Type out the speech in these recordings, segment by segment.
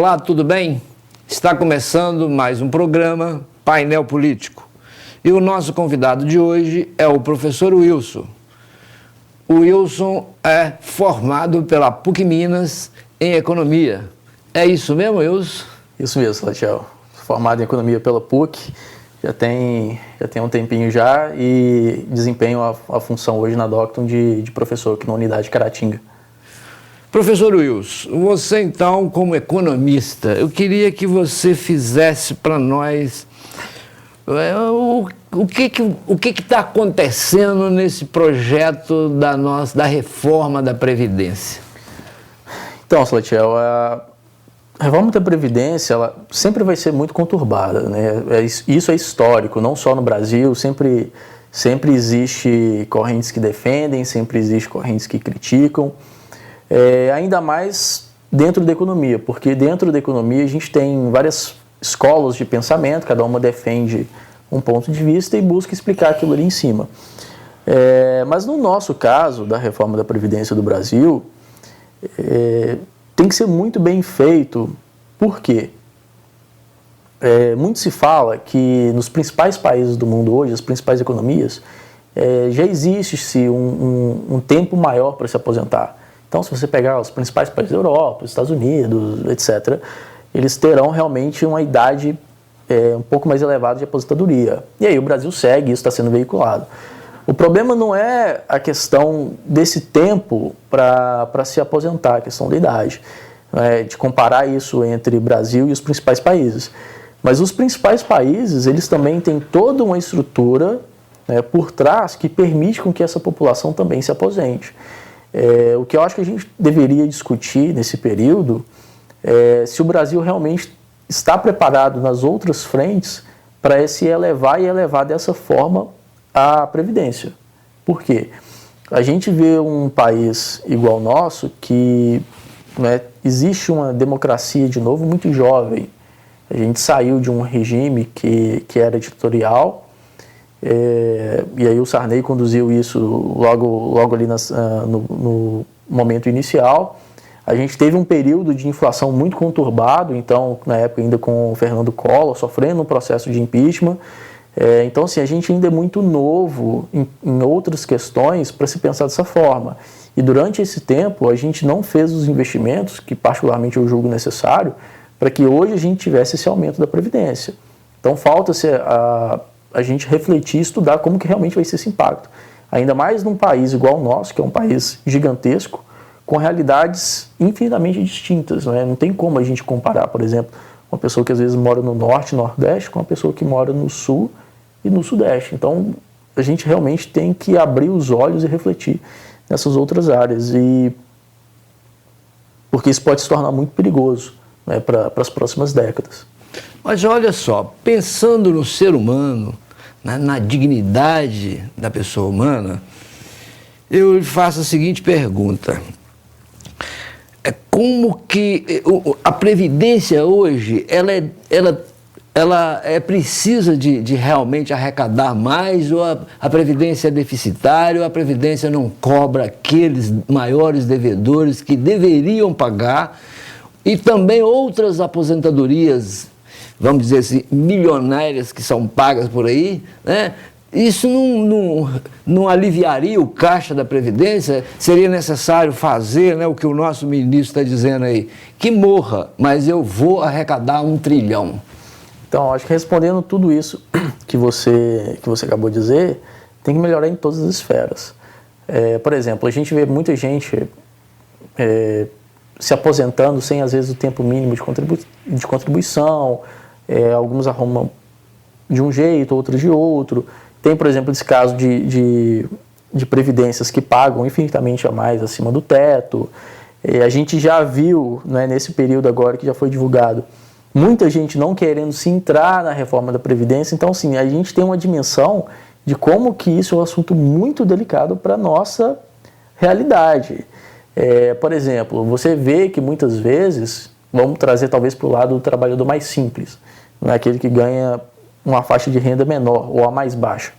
Olá, tudo bem? Está começando mais um programa Painel Político. E o nosso convidado de hoje é o professor Wilson. O Wilson é formado pela PUC Minas em Economia. É isso mesmo, Wilson? Isso mesmo, Salatiel. Formado em Economia pela PUC, já tem um tempinho já e desempenho a função hoje na Docton de professor aqui na unidade Caratinga. Professor Wilson, você então, como economista, eu queria que você fizesse para nós o que está acontecendo nesse projeto da reforma da Previdência. Então, Salatiel, a reforma da Previdência ela sempre vai ser muito conturbada, né? Isso é histórico, não só no Brasil, sempre existe correntes que defendem, sempre existe correntes que criticam. Ainda mais dentro da economia, porque dentro da economia a gente tem várias escolas de pensamento, cada uma defende um ponto de vista e busca explicar aquilo ali em cima. Mas no nosso caso, da reforma da Previdência do Brasil, tem que ser muito bem feito, por quê? Muito se fala que nos principais países do mundo hoje, as principais economias, já existe-se um tempo maior para se aposentar. Então, se você pegar os principais países da Europa, os Estados Unidos, etc., eles terão realmente uma idade um pouco mais elevada de aposentadoria. E aí o Brasil segue, isso está sendo veiculado. O problema não é a questão desse tempo para se aposentar, a questão da idade, de comparar isso entre o Brasil e os principais países. Mas os principais países, eles também têm toda uma estrutura por trás que permite com que essa população também se aposente. O que eu acho que a gente deveria discutir nesse período é se o Brasil realmente está preparado nas outras frentes para se elevar dessa forma a Previdência. Por quê? A gente vê um país igual ao nosso que existe uma democracia, de novo, muito jovem. A gente saiu de um regime que era ditatorial, e aí o Sarney conduziu isso logo ali no momento inicial. A gente teve um período de inflação muito conturbado, então na época ainda com o Fernando Collor, sofrendo um processo de impeachment. Então assim, a gente ainda é muito novo em outras questões para se pensar dessa forma. E durante esse tempo a gente não fez os investimentos que particularmente eu julgo necessário para que hoje a gente tivesse esse aumento da Previdência. Então falta-se a gente refletir e estudar como que realmente vai ser esse impacto. Ainda mais num país igual ao nosso, que é um país gigantesco, com realidades infinitamente distintas. Não tem como a gente comparar, por exemplo, uma pessoa que às vezes mora no Norte, Nordeste, com uma pessoa que mora no Sul e no Sudeste. Então, a gente realmente tem que abrir os olhos e refletir nessas outras áreas. Porque isso pode se tornar muito perigoso para as próximas décadas. Mas olha só, pensando no ser humano, na dignidade da pessoa humana, eu lhe faço a seguinte pergunta. Como que a Previdência hoje, ela precisa de realmente arrecadar mais, ou a Previdência é deficitária, ou a Previdência não cobra aqueles maiores devedores que deveriam pagar, e também outras aposentadorias, vamos dizer assim, milionárias que são pagas por aí, Isso não aliviaria o caixa da Previdência? Seria necessário fazer o que o nosso ministro está dizendo aí, que morra, mas eu vou arrecadar 1 trilhão. Então, acho que respondendo tudo isso que você acabou de dizer, tem que melhorar em todas as esferas. Por exemplo, a gente vê muita gente se aposentando sem, às vezes, o tempo mínimo de contribuição, alguns arrumam de um jeito, outros de outro. Tem, por exemplo, esse caso de previdências que pagam infinitamente a mais acima do teto. A gente já viu, nesse período agora que já foi divulgado, muita gente não querendo se entrar na reforma da Previdência. Então, assim, a gente tem uma dimensão de como que isso é um assunto muito delicado para a nossa realidade. Por exemplo, você vê que muitas vezes, vamos trazer talvez para o lado do trabalhador mais simples, aquele que ganha uma faixa de renda menor ou a mais baixa.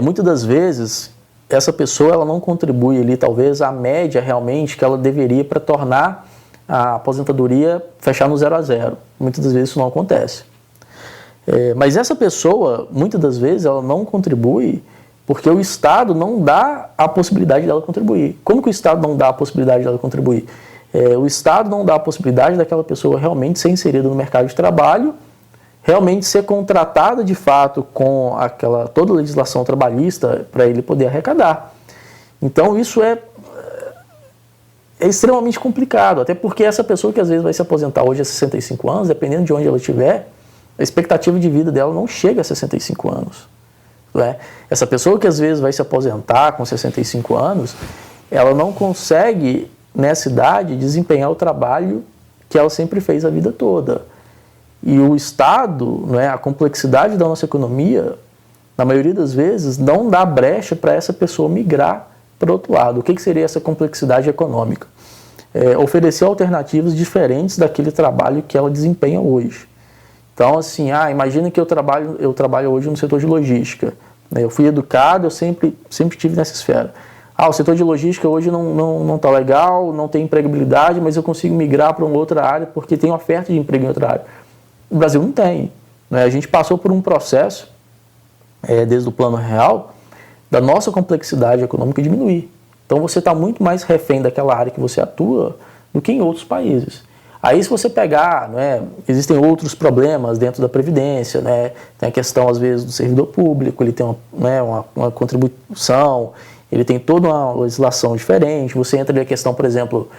Muitas das vezes, essa pessoa ela não contribui ali, talvez, a média realmente que ela deveria para tornar a aposentadoria fechar no 0 a 0. Muitas das vezes isso não acontece. Mas essa pessoa, muitas das vezes, ela não contribui porque o Estado não dá a possibilidade dela contribuir. Como que o Estado não dá a possibilidade dela contribuir? O Estado não dá a possibilidade daquela pessoa realmente ser inserida no mercado de trabalho, realmente ser contratada de fato com toda a legislação trabalhista para ele poder arrecadar. Então isso é extremamente complicado, até porque essa pessoa que às vezes vai se aposentar hoje a 65 anos, dependendo de onde ela estiver, a expectativa de vida dela não chega a 65 anos. Né? Essa pessoa que às vezes vai se aposentar com 65 anos, ela não consegue, nessa idade, desempenhar o trabalho que ela sempre fez a vida toda. E o Estado, né, a complexidade da nossa economia, na maioria das vezes, não dá brecha para essa pessoa migrar para o outro lado. O que seria essa complexidade econômica? Oferecer alternativas diferentes daquele trabalho que ela desempenha hoje. Então, assim, imagina que eu trabalho hoje no setor de logística. Eu fui educado, eu sempre estive nessa esfera. O setor de logística hoje não está legal, não tem empregabilidade, mas eu consigo migrar para uma outra área porque tem oferta de emprego em outra área. O Brasil não tem. Né? A gente passou por um processo, desde o Plano Real, da nossa complexidade econômica diminuir. Então você está muito mais refém daquela área que você atua do que em outros países. Aí se você pegar, né, existem outros problemas dentro da Previdência, né, tem a questão às vezes do servidor público, ele tem uma contribuição, ele tem toda uma legislação diferente, você entra na questão, por exemplo,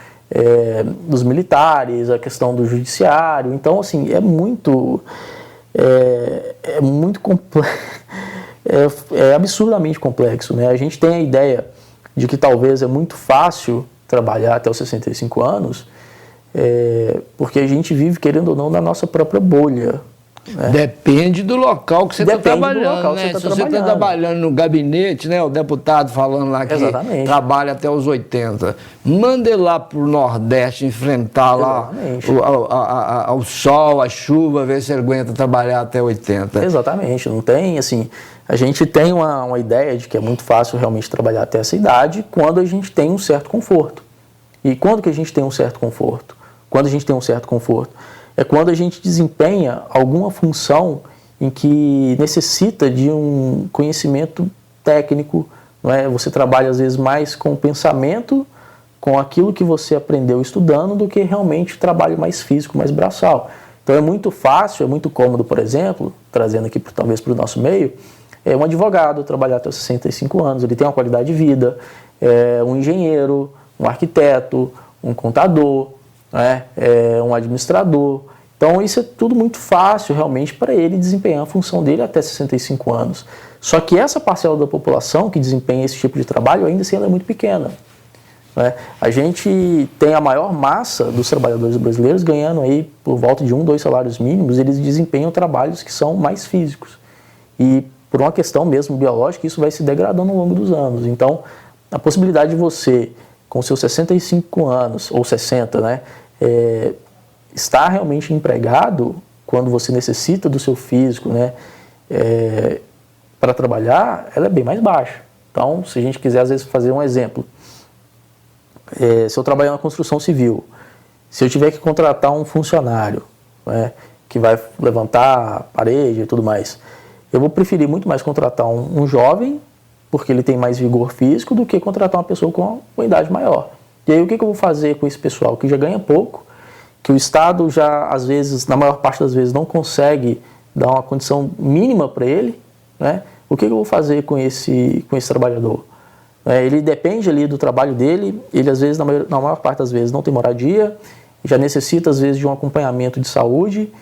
dos militares, a questão do judiciário, então assim, é muito complexo, é absurdamente complexo, né? A gente tem a ideia de que talvez é muito fácil trabalhar até os 65 anos, porque a gente vive, querendo ou não, na nossa própria bolha. Né? Depende do local que você está trabalhando, né? Se você está trabalhando no gabinete, né? O deputado falando lá que trabalha até os 80. Manda ele lá para o Nordeste enfrentar lá o sol, a chuva, ver se ele aguenta trabalhar até 80. Exatamente, não tem, assim, a gente tem uma ideia de que é muito fácil realmente trabalhar até essa idade quando a gente tem um certo conforto. E quando que a gente tem um certo conforto? Quando a gente tem um certo conforto? É quando a gente desempenha alguma função em que necessita de um conhecimento técnico, não é? Você trabalha às vezes mais com o pensamento, com aquilo que você aprendeu estudando, do que realmente trabalho mais físico, mais braçal. Então é muito fácil, é muito cômodo, por exemplo, trazendo aqui talvez para o nosso meio, um advogado trabalhar até os 65 anos, ele tem uma qualidade de vida, um engenheiro, um arquiteto, um contador, né? Um administrador. Então isso é tudo muito fácil realmente para ele desempenhar a função dele até 65 anos. Só que essa parcela da população que desempenha esse tipo de trabalho ainda assim ela é muito pequena. Né? A gente tem a maior massa dos trabalhadores brasileiros ganhando aí por volta de 1, 2 salários mínimos, eles desempenham trabalhos que são mais físicos. E por uma questão mesmo biológica, isso vai se degradando ao longo dos anos. Então, a possibilidade de você, com seus 65 anos, ou 60, né, estar realmente empregado quando você necessita do seu físico, né, para trabalhar, ela é bem mais baixa. Então, se a gente quiser, às vezes, fazer um exemplo, se eu trabalhar na construção civil, se eu tiver que contratar um funcionário, né, que vai levantar a parede e tudo mais, eu vou preferir muito mais contratar um jovem, porque ele tem mais vigor físico, do que contratar uma pessoa com uma idade maior. E aí o que eu vou fazer com esse pessoal que já ganha pouco, que o Estado já, às vezes, na maior parte das vezes, não consegue dar uma condição mínima para ele, né? O que eu vou fazer com esse trabalhador? Ele depende ali do trabalho dele, ele às vezes, na maior parte das vezes, não tem moradia, já necessita às vezes de um acompanhamento de saúde,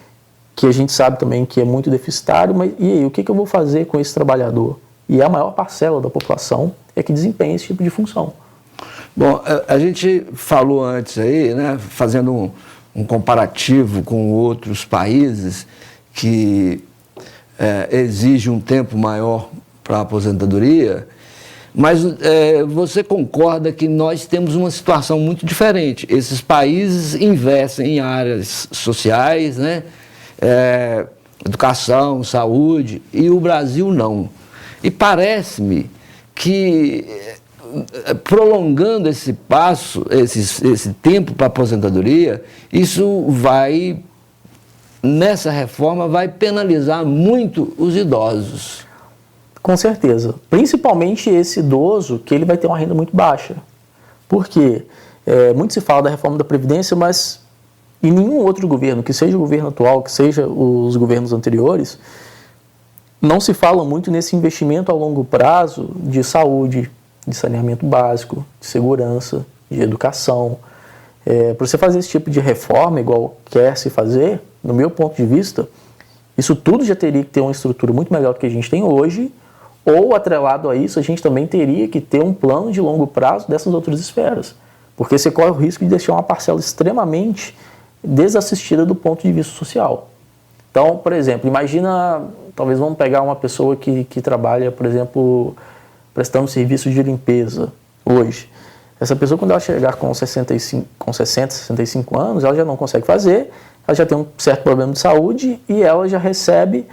que a gente sabe também que é muito deficitário, mas e aí, o que eu vou fazer com esse trabalhador? E a maior parcela da população é que desempenha esse tipo de função. Bom, a gente falou antes aí, né, fazendo um comparativo com outros países que exigem um tempo maior para a aposentadoria, mas você concorda que nós temos uma situação muito diferente. Esses países investem em áreas sociais, né, educação, saúde, e o Brasil não. E parece-me que prolongando esse passo, esse tempo para a aposentadoria, isso vai, nessa reforma, vai penalizar muito os idosos. Com certeza. Principalmente esse idoso que ele vai ter uma renda muito baixa. Por quê? Muito se fala da reforma da Previdência, mas em nenhum outro governo, que seja o governo atual, que seja os governos anteriores, não se fala muito nesse investimento a longo prazo de saúde, de saneamento básico, de segurança, de educação. Para você fazer esse tipo de reforma, igual quer se fazer, no meu ponto de vista, isso tudo já teria que ter uma estrutura muito melhor do que a gente tem hoje, ou atrelado a isso, a gente também teria que ter um plano de longo prazo dessas outras esferas. Porque você corre o risco de deixar uma parcela extremamente desassistida do ponto de vista social. Então, por exemplo, imagina, talvez vamos pegar uma pessoa que trabalha, por exemplo, prestando serviço de limpeza hoje. Essa pessoa, quando ela chegar com 60, 65 anos, ela já não consegue fazer, ela já tem um certo problema de saúde e ela já recebe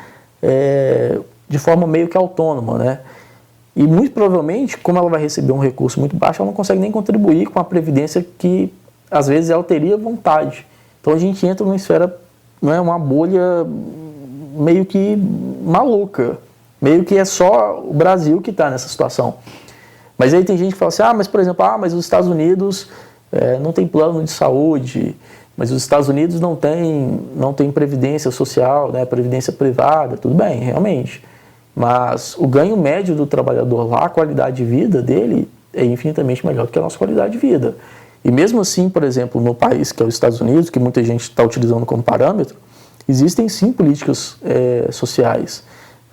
de forma meio que autônoma, né? E muito provavelmente, como ela vai receber um recurso muito baixo, ela não consegue nem contribuir com a previdência que, às vezes, ela teria vontade. Então a gente entra numa esfera, não é, uma bolha meio que maluca, meio que é só o Brasil que está nessa situação. Mas aí tem gente que fala assim, mas por exemplo, mas os Estados Unidos não tem plano de saúde, mas os Estados Unidos não tem previdência social, né, previdência privada, tudo bem, realmente. Mas o ganho médio do trabalhador lá, a qualidade de vida dele é infinitamente melhor do que a nossa qualidade de vida. E mesmo assim, por exemplo, no país que é os Estados Unidos, que muita gente está utilizando como parâmetro, existem sim políticas sociais.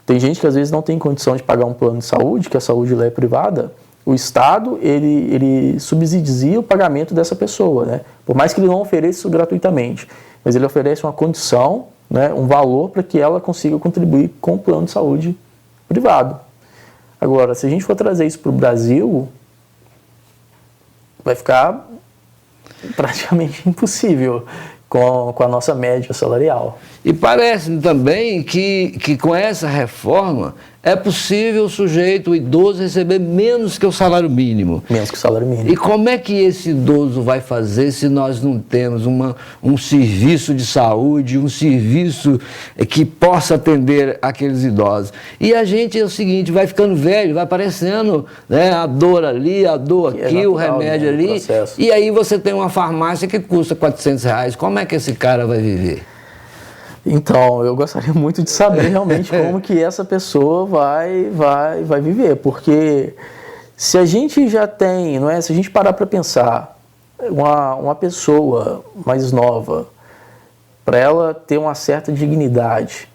Tem gente que às vezes não tem condição de pagar um plano de saúde, que a saúde lá é privada. O Estado, ele subsidia o pagamento dessa pessoa, né? Por mais que ele não ofereça isso gratuitamente, mas ele oferece uma condição, né, um valor para que ela consiga contribuir com o plano de saúde privado. Agora, se a gente for trazer isso para o Brasil, vai ficar praticamente impossível com a nossa média salarial. E parece-me também que com essa reforma é possível o idoso, receber menos que o salário mínimo. Menos que o salário mínimo. E como é que esse idoso vai fazer se nós não temos um serviço de saúde, um serviço que possa atender aqueles idosos? E a gente é o seguinte, vai ficando velho, vai aparecendo, né, a dor ali, a dor aqui, natural, o remédio, né, ali, processo. E aí você tem uma farmácia que custa R$400. Como é que esse cara vai viver? Então, eu gostaria muito de saber realmente como que essa pessoa vai viver, porque se a gente já tem, não é? Se a gente parar para pensar, uma pessoa mais nova, para ela ter uma certa dignidade,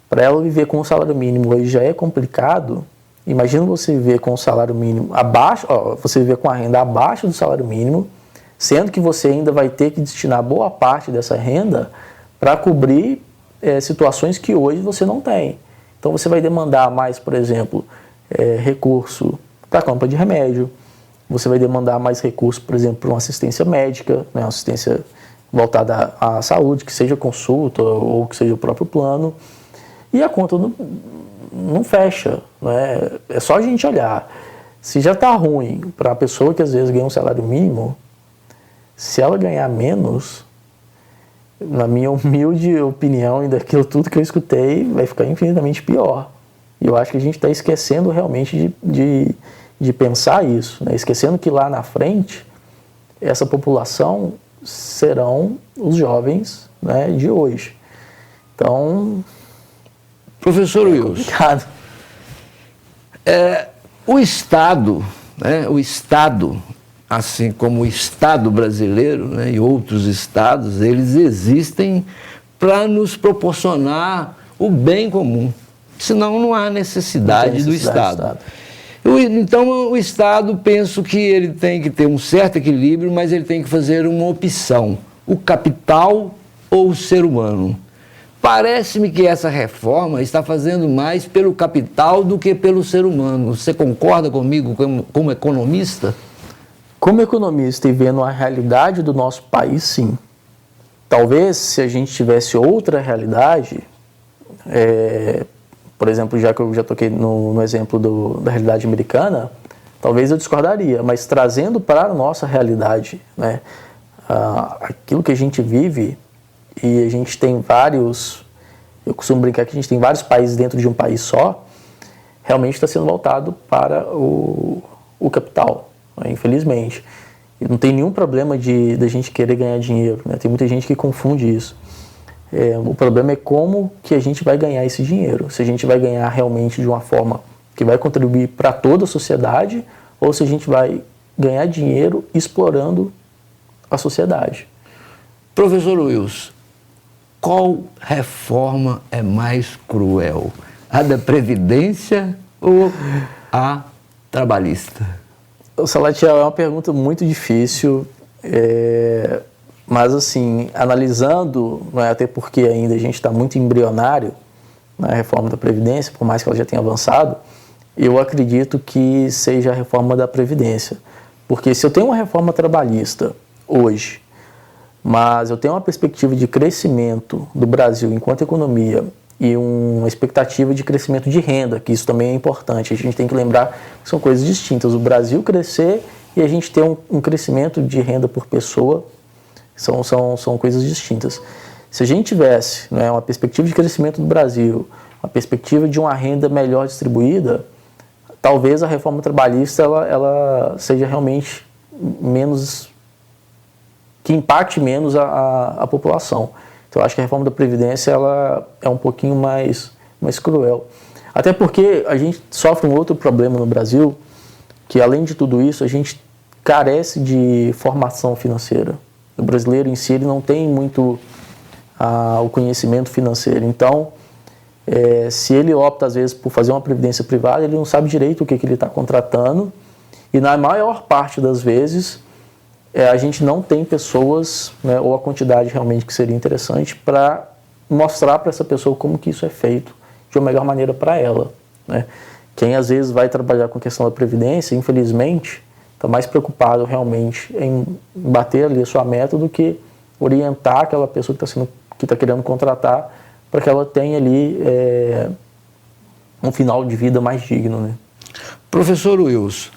para ela viver com o salário mínimo hoje já é complicado. Imagina você viver com o salário mínimo abaixo, você viver com a renda abaixo do salário mínimo, sendo que você ainda vai ter que destinar boa parte dessa renda para cobrir situações que hoje você não tem. Então você vai demandar mais, por exemplo, recurso para compra de remédio, você vai demandar mais recurso, por exemplo, para uma assistência médica, né, uma assistência voltada à saúde, que seja consulta ou que seja o próprio plano, e a conta não fecha. Né? É só a gente olhar. Se já está ruim para a pessoa que às vezes ganha um salário mínimo, se ela ganhar menos, na minha humilde opinião e daquilo tudo que eu escutei, vai ficar infinitamente pior. E eu acho que a gente está esquecendo realmente de pensar isso, né? Esquecendo que lá na frente, essa população serão os jovens, né, de hoje. Então, professor Wilson, o Estado, né, assim como o Estado brasileiro, né, e outros estados, eles existem para nos proporcionar o bem comum. Senão não há necessidade do Estado. Então o Estado, penso que ele tem que ter um certo equilíbrio, mas ele tem que fazer uma opção, o capital ou o ser humano. Parece-me que essa reforma está fazendo mais pelo capital do que pelo ser humano. Você concorda comigo como economista? Como economista e vendo a realidade do nosso país, sim. Talvez, se a gente tivesse outra realidade, por exemplo, já que eu já toquei no exemplo da realidade americana, talvez eu discordaria, mas trazendo para a nossa realidade, né, aquilo que a gente vive, e a gente tem vários, eu costumo brincar que a gente tem vários países dentro de um país só, realmente está sendo voltado para o capital, né, infelizmente. E não tem nenhum problema da gente querer ganhar dinheiro, né? Tem muita gente que confunde isso. O problema é como que a gente vai ganhar esse dinheiro. Se a gente vai ganhar realmente de uma forma que vai contribuir para toda a sociedade, ou se a gente vai ganhar dinheiro explorando a sociedade. Professor Wilson, qual reforma é mais cruel? A da Previdência ou a trabalhista? Salatiel, é uma pergunta muito difícil, mas assim, analisando, não é, até porque ainda a gente está muito embrionário na reforma da Previdência, por mais que ela já tenha avançado, eu acredito que seja a reforma da Previdência. Porque se eu tenho uma reforma trabalhista hoje, mas eu tenho uma perspectiva de crescimento do Brasil enquanto economia e uma expectativa de crescimento de renda, que isso também é importante. A gente tem que lembrar que são coisas distintas. O Brasil crescer e a gente ter um crescimento de renda por pessoa são coisas distintas. Se a gente tivesse, né, uma perspectiva de crescimento do Brasil, uma perspectiva de uma renda melhor distribuída, talvez a reforma trabalhista ela seja realmente menos, que impacte menos a população. Então, eu acho que a reforma da Previdência ela é um pouquinho mais cruel. Até porque a gente sofre um outro problema no Brasil, que além de tudo isso, a gente carece de formação financeira. O brasileiro em si ele não tem muito o conhecimento financeiro. Então, se ele opta às vezes por fazer uma previdência privada, ele não sabe direito o que ele está contratando. E na maior parte das vezes, a gente não tem pessoas, né, ou a quantidade realmente que seria interessante para mostrar para essa pessoa como que isso é feito de uma melhor maneira para ela, né? Quem às vezes vai trabalhar com a questão da previdência, infelizmente, está mais preocupado realmente em bater ali a sua meta do que orientar aquela pessoa que está querendo contratar para que ela tenha ali um final de vida mais digno, né? Professor Wilson,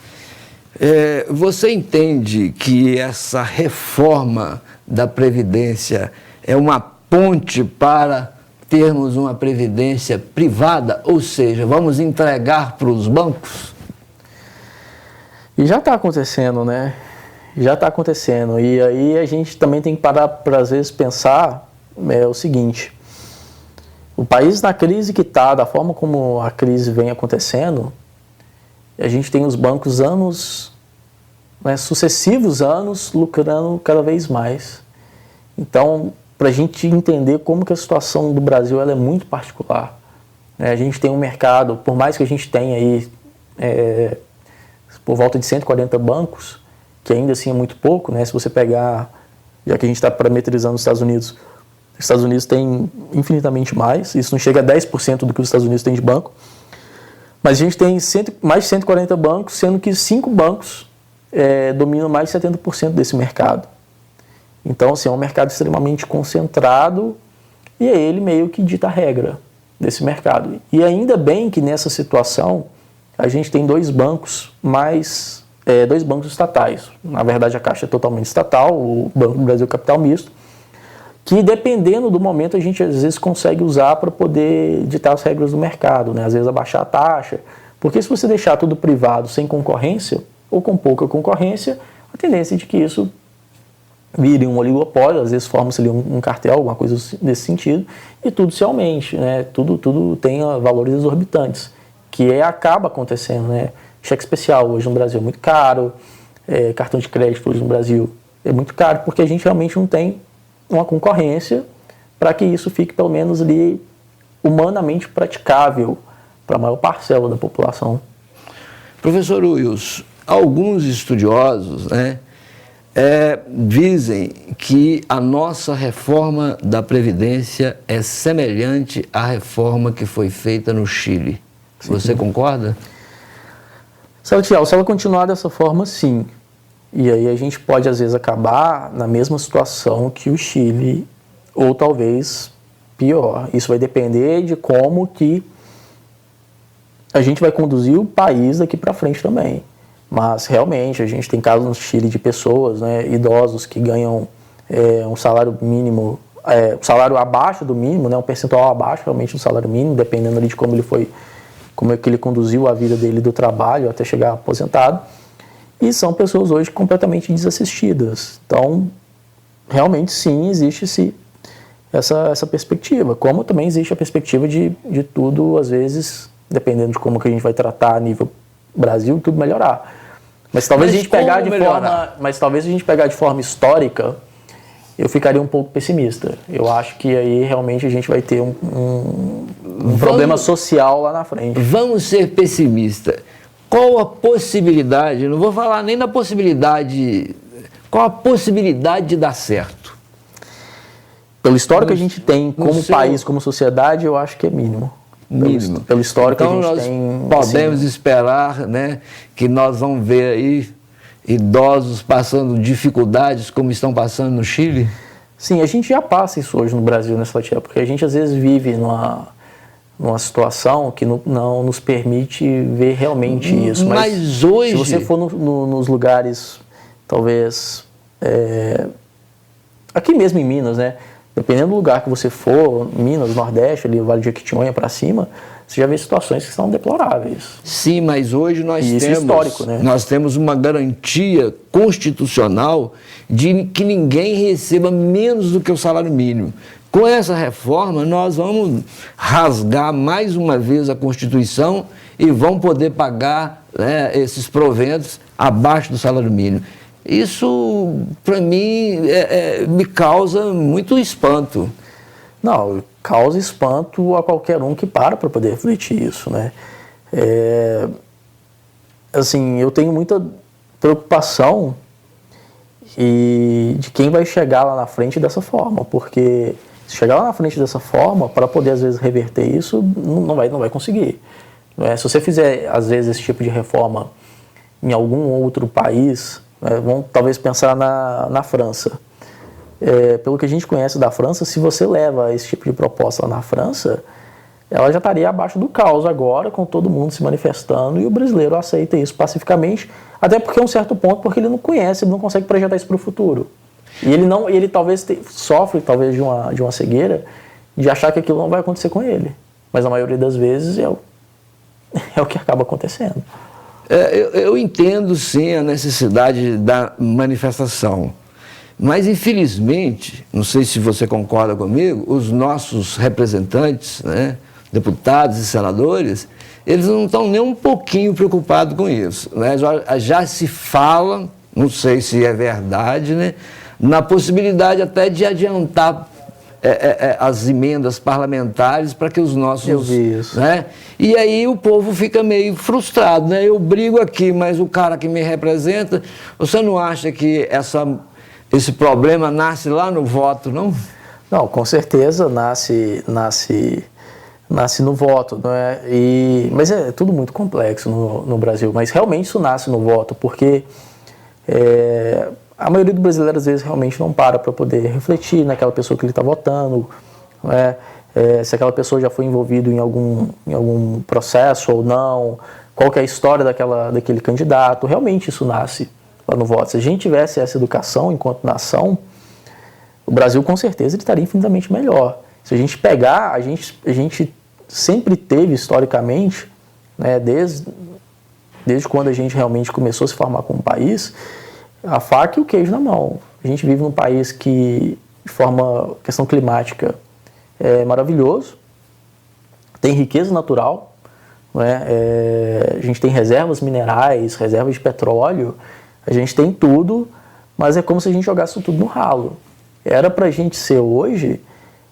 você entende que essa reforma da Previdência é uma ponte para termos uma Previdência privada? Ou seja, vamos entregar para os bancos? E já está acontecendo, né? Já está acontecendo. E aí a gente também tem que parar para, às vezes, pensar o seguinte: o país na crise que está, da forma como a crise vem acontecendo, a gente tem os bancos sucessivos anos, lucrando cada vez mais. Então, para a gente entender como que a situação do Brasil ela é muito particular, né? A gente tem um mercado, por mais que a gente tenha aí por volta de 140 bancos, que ainda assim é muito pouco, né? Se você pegar, já que a gente está parametrizando os Estados Unidos tem infinitamente mais, isso não chega a 10% do que os Estados Unidos têm de banco, mas a gente tem mais de 140 bancos, sendo que 5 bancos dominam mais de 70% desse mercado. Então, assim, é um mercado extremamente concentrado e é ele meio que dita a regra desse mercado. E ainda bem que nessa situação a gente tem dois bancos estatais. Na verdade, a Caixa é totalmente estatal, o Banco do Brasil Capital Misto, que dependendo do momento a gente às vezes consegue usar para poder ditar as regras do mercado, né? Às vezes abaixar a taxa, porque se você deixar tudo privado sem concorrência, ou com pouca concorrência, a tendência é de que isso vire um oligopólio, às vezes forma-se ali um cartel, alguma coisa nesse sentido, e tudo se aumente, né? Tudo tenha valores exorbitantes, que acaba acontecendo, né? Cheque especial hoje no Brasil é muito caro, cartão de crédito hoje no Brasil é muito caro, porque a gente realmente não tem uma concorrência para que isso fique pelo menos ali humanamente praticável para a maior parcela da população. Professor Wilson, alguns estudiosos, né, dizem que a nossa reforma da Previdência é semelhante à reforma que foi feita no Chile. Sim. Você concorda? Salatiel, se ela continuar dessa forma, sim. E aí a gente pode, às vezes, acabar na mesma situação que o Chile, ou talvez pior. Isso vai depender de como que a gente vai conduzir o país daqui para frente também. Mas realmente a gente tem casos no Chile de pessoas, né, idosos que ganham um salário mínimo, um salário abaixo do mínimo, né, um percentual abaixo realmente do salário mínimo, dependendo ali de como é que ele conduziu a vida dele do trabalho até chegar aposentado. E são pessoas hoje completamente desassistidas. Então, realmente sim, existe essa perspectiva. Como também existe a perspectiva de tudo, às vezes, dependendo de como que a gente vai tratar a nível Brasil, tudo melhorar. Mas talvez a gente pegar de forma histórica, eu ficaria um pouco pessimista. Eu acho que aí realmente a gente vai ter um problema social lá na frente. Vamos ser pessimistas. Qual a possibilidade, não vou falar nem da possibilidade, qual a possibilidade de dar certo? Pelo histórico que a gente tem como país, como sociedade, eu acho que é mínimo. Mínimo. Pelo histórico então que a gente tem. Podemos esperar, né, que nós vamos ver aí idosos passando dificuldades como estão passando no Chile? Sim, a gente já passa isso hoje no Brasil, nessa fatia, porque a gente às vezes vive numa situação que não nos permite ver realmente isso. Mas hoje... Se você for nos lugares, talvez, aqui mesmo em Minas, né? Dependendo do lugar que você for, Minas, Nordeste, ali, o Vale de Jequitinhonha para cima, você já vê situações que são deploráveis. Sim, mas hoje nós temos uma garantia constitucional de que ninguém receba menos do que o salário mínimo. Com essa reforma, nós vamos rasgar mais uma vez a Constituição e vão poder pagar, né, esses proventos abaixo do salário mínimo. Isso, para mim, me causa muito espanto. Não, causa espanto a qualquer um que para poder refletir isso, né? Assim, eu tenho muita preocupação de quem vai chegar lá na frente dessa forma, porque se chegar lá na frente dessa forma, para poder às vezes reverter isso, não vai conseguir. Se você fizer às vezes esse tipo de reforma em algum outro país, vamos talvez pensar na França. Pelo que a gente conhece da França, se você leva esse tipo de proposta lá na França, ela já estaria abaixo do caos agora, com todo mundo se manifestando, e o brasileiro aceita isso pacificamente, até porque é um certo ponto, porque ele não conhece, ele não consegue projetar isso para o futuro. E ele talvez sofre talvez de uma cegueira de achar que aquilo não vai acontecer com ele. Mas na maioria das vezes é o que acaba acontecendo. Eu entendo sim a necessidade da manifestação, mas infelizmente, não sei se você concorda comigo, os nossos representantes, né, deputados e senadores, eles não estão nem um pouquinho preocupados com isso, né? Já se fala, não sei se é verdade, né, na possibilidade até de adiantar as emendas parlamentares para que os nossos... Eu vi isso. Né? E aí o povo fica meio frustrado, né? Eu brigo aqui, mas o cara que me representa... Você não acha que esse problema nasce lá no voto, não? Não, com certeza nasce no voto, não é? Mas é tudo muito complexo no Brasil, mas realmente isso nasce no voto, porque... a maioria dos brasileiros às vezes realmente não para poder refletir naquela pessoa que ele está votando, né? Se aquela pessoa já foi envolvida em algum processo ou não, qual que é a história daquele candidato. Realmente isso nasce lá no voto. Se a gente tivesse essa educação enquanto nação, o Brasil com certeza ele estaria infinitamente melhor. Se a gente pegar, a gente sempre teve historicamente, né, desde quando a gente realmente começou a se formar como país, a faca e o queijo na mão. A gente vive num país que, de forma, questão climática, é maravilhoso, tem riqueza natural, né? A gente tem reservas minerais, reservas de petróleo, a gente tem tudo, mas é como se a gente jogasse tudo no ralo. Era para a gente ser hoje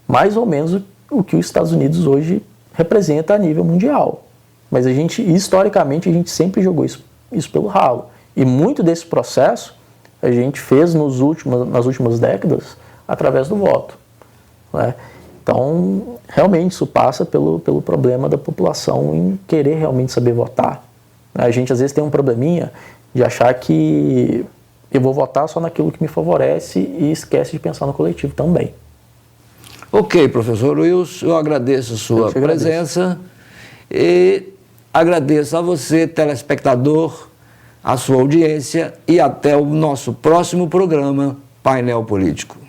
mais ou menos o que os Estados Unidos hoje representa a nível mundial. Mas historicamente, a gente sempre jogou isso pelo ralo. E muito desse processo a gente fez nas últimas décadas através do voto, né? Então, realmente isso passa pelo problema da população em querer realmente saber votar. A gente às vezes tem um probleminha de achar que eu vou votar só naquilo que me favorece e esquece de pensar no coletivo também. Ok, professor Wilson, eu agradeço a sua presença e agradeço a você, telespectador, a sua audiência e até o nosso próximo programa Painel Político.